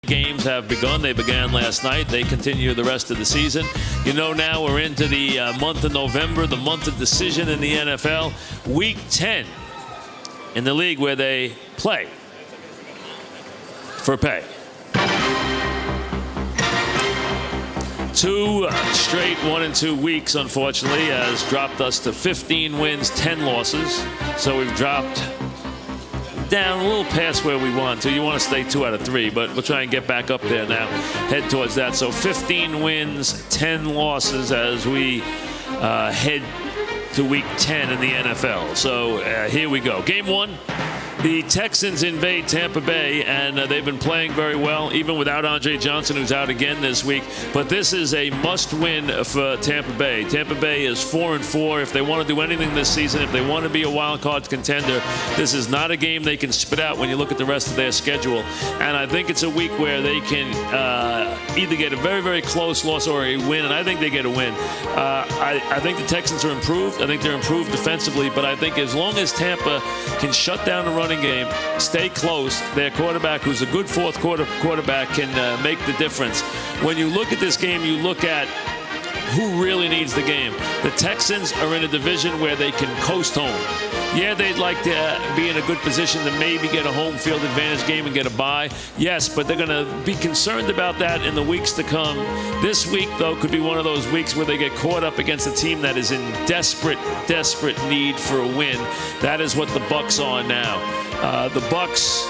Games have begun. They began last night. They continue the rest of the season. You know, now we're into the month of November, the month of decision in the NFL. Week 10 in the league where they play for pay. 2 straight 1-2 weeks, unfortunately, has dropped us to 15 wins, 10 losses. So we've dropped down a little past where we want to. You want to stay 2 out of 3, but we'll try and get back up there now, head towards that. So 15 wins, 10 losses as we head to week 10 in the NFL. So here we go. Game 1. The Texans invade Tampa Bay, and they've been playing very well, even without Andre Johnson, who's out again this week. But this is a must-win for Tampa Bay. Tampa Bay is 4-4. If they want to do anything this season, if they want to be a wild-card contender, this is not a game they can spit out when you look at the rest of their schedule. And I think it's a week where they can either get a very, very close loss or a win, and I think they get a win. I think the Texans are improved. I think they're improved defensively, but I think as long as Tampa can shut down the running game, stay close, their quarterback, who's a good fourth quarter quarterback, can make the difference. When you look at this game, you look at who really needs the game. The Texans are in a division where they can coast home. Yeah, they'd like to be in a good position to maybe get a home field advantage game and get a bye. Yes, but they're going to be concerned about that in the weeks to come. This week, though, could be one of those weeks where they get caught up against a team that is in desperate, desperate need for a win. That is what the Bucs are now. The Bucs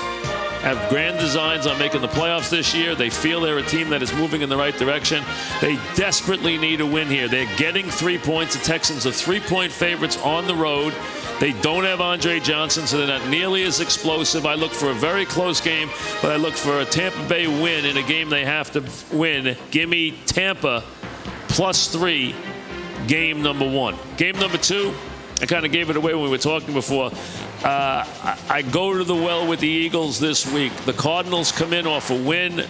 have grand designs on making the playoffs this year. They feel they're a team that is moving in the right direction. They desperately need a win here. They're getting 3 points. The Texans are 3-point favorites on the road. They don't have Andre Johnson, so they're not nearly as explosive. I look for a very close game, but I look for a Tampa Bay win in a game they have to win. Give me Tampa +3, game number 1. Game number 2, I kind of gave it away when we were talking before. I go to the well with the Eagles this week. The Cardinals come in off a win.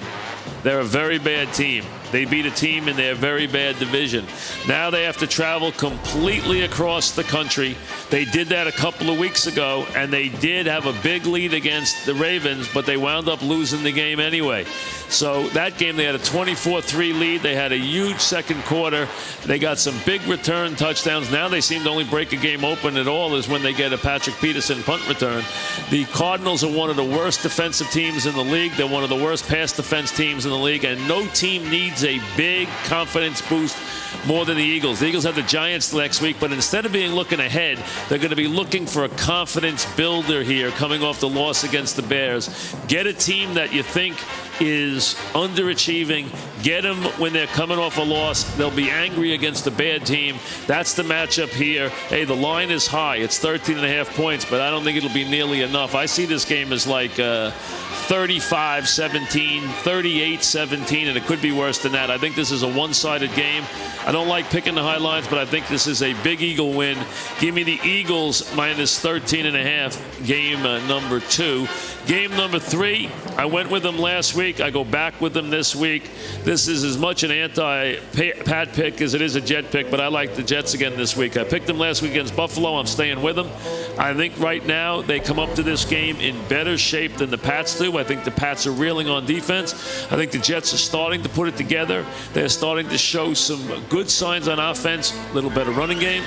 They're a very bad team. They beat a team in their very bad division. Now they have to travel completely across the country. They did that a couple of weeks ago, and they did have a big lead against the Ravens, but they wound up losing the game anyway. So that game, they had a 24-3 lead. They had a huge second quarter. They got some big return touchdowns. Now they seem to only break a game open at all is when they get a Patrick Peterson punt return. The Cardinals are one of the worst defensive teams in the league. They're one of the worst pass defense teams in the league, and no team needs a big confidence boost more than the Eagles. The Eagles have the Giants next week, but instead of being looking ahead, they're going to be looking for a confidence builder here coming off the loss against the Bears. Get a team that you think is underachieving. Get them when they're coming off a loss. They'll be angry against a bad team. That's the matchup here. Hey, the line is high. It's 13.5 points, but I don't think it'll be nearly enough. I see this game as like 35-17, 38-17, and it could be worse than that. I think this is a one-sided game. I don't like picking the high lines, but I think this is a big Eagle win. Give me the Eagles -13.5, game number 2. Game number 3, I went with them last week. I go back with them this week. This is as much an anti-Pat pick as it is a Jet pick, but I like the Jets again this week. I picked them last week against Buffalo. I'm staying with them. I think right now they come up to this game in better shape than the Pats do. I think the Pats are reeling on defense. I think the Jets are starting to put it together. They're starting to show some good signs on offense, a little better running game,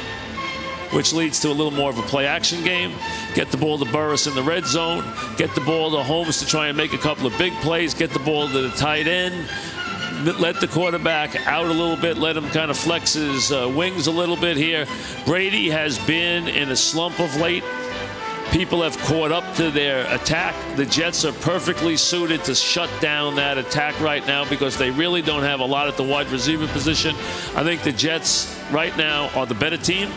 which leads to a little more of a play-action game. Get the ball to Burris in the red zone. Get the ball to Holmes to try and make a couple of big plays. Get the ball to the tight end. Let the quarterback out a little bit. Let him kind of flex his wings a little bit here. Brady has been in a slump of late. People have caught up to their attack. The Jets are perfectly suited to shut down that attack right now because they really don't have a lot at the wide receiver position. I think the Jets right now are the better team.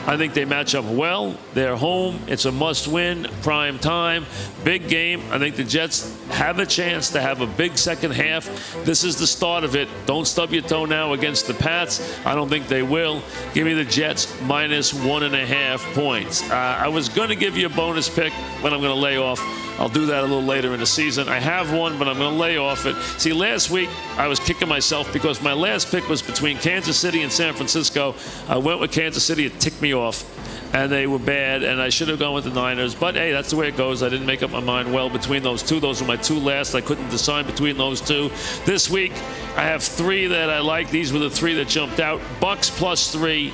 I think they match up well. They're home. It's a must-win, prime time, big game. I think the Jets have a chance to have a big second half. This is the start of it. Don't stub your toe now against the Pats. I don't think they will. Give me the Jets -1.5 points. I was going to give you a bonus pick, but I'm going to lay off. I'll do that a little later in the season. I have one, but I'm going to lay off it. See, last week I was kicking myself because my last pick was between Kansas City and San Francisco. I went with Kansas City. It ticked me off. and they were bad, and I should have gone with the Niners. But, hey, that's the way it goes. I didn't make up my mind well between those two. Those were my two last. I couldn't decide between those two. This week, I have three that I like. These were the three that jumped out. Bucs +3,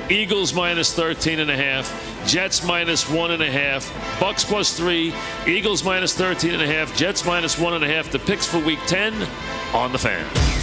Eagles -13.5, Jets -1.5, Bucs +3, Eagles -13.5, Jets -1.5. The picks for Week 10 on the Fan.